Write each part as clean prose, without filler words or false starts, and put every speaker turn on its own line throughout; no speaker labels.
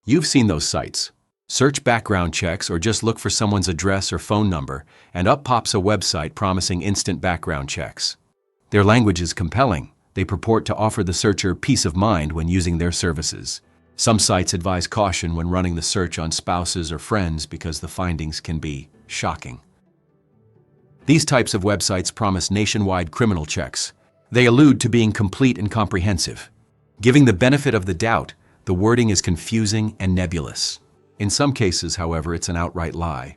You've seen those sites. Search background checks or just look for someone's address or phone number, and up pops a website promising instant background checks. Their language is compelling. They purport to offer the searcher peace of mind when using their services. Some sites advise caution when running the search on spouses or friends because the findings can be shocking. These types of websites promise nationwide criminal checks. They allude to being complete and comprehensive. Giving the benefit of the doubt, the wording is confusing and nebulous. In some cases, however, it's an outright lie.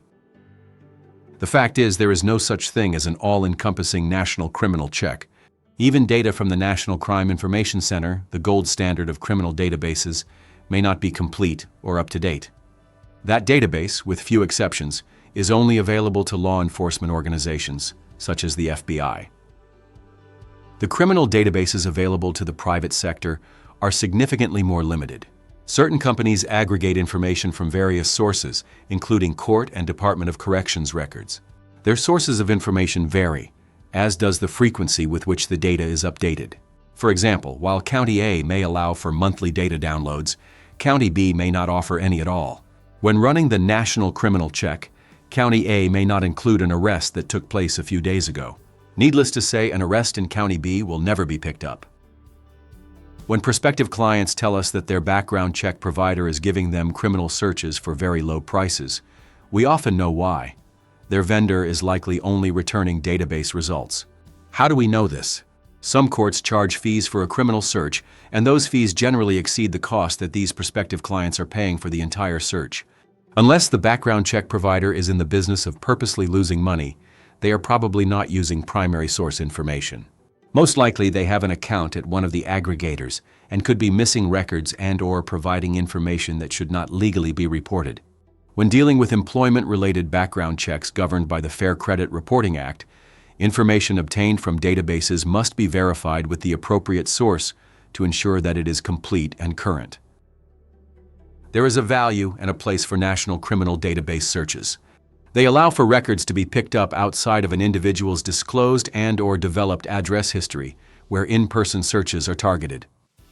The fact is, there is no such thing as an all-encompassing national criminal check. Even data from the National Crime Information Center, the gold standard of criminal databases, may not be complete or up to date. That database, with few exceptions, is only available to law enforcement organizations, such as the FBI. The criminal databases available to the private sector are significantly more limited. Certain companies aggregate information from various sources, including court and Department of Corrections records. Their sources of information vary, as does the frequency with which the data is updated. For example, while County A may allow for monthly data downloads, County B may not offer any at all. When running the National Criminal Check, County A may not include an arrest that took place a few days ago. Needless to say, an arrest in County B will never be picked up. When prospective clients tell us that their background check provider is giving them criminal searches for very low prices, we often know why. Their vendor is likely only returning database results. How do we know this? Some courts charge fees for a criminal search, and those fees generally exceed the cost that these prospective clients are paying for the entire search. Unless the background check provider is in the business of purposely losing money, they are probably not using primary source information. Most likely they have an account at one of the aggregators and could be missing records and/or providing information that should not legally be reported. When dealing with employment-related background checks governed by the Fair Credit Reporting Act, information obtained from databases must be verified with the appropriate source to ensure that it is complete and current. There is a value and a place for national criminal database searches. They allow for records to be picked up outside of an individual's disclosed and/or developed address history, where in-person searches are targeted.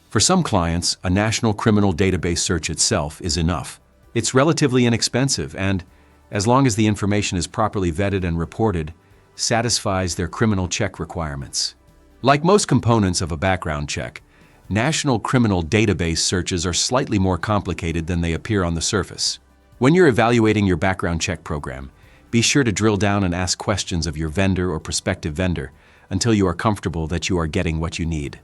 For some clients, a national criminal database search itself is enough. It's relatively inexpensive and, as long as the information is properly vetted and reported, satisfies their criminal check requirements. Like most components of a background check, national criminal database searches are slightly more complicated than they appear on the surface. When you're evaluating your background check program, be sure to drill down and ask questions of your vendor or prospective vendor until you are comfortable that you are getting what you need.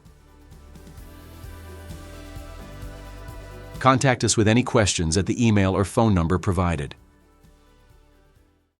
Contact us with any questions at the email or phone number provided.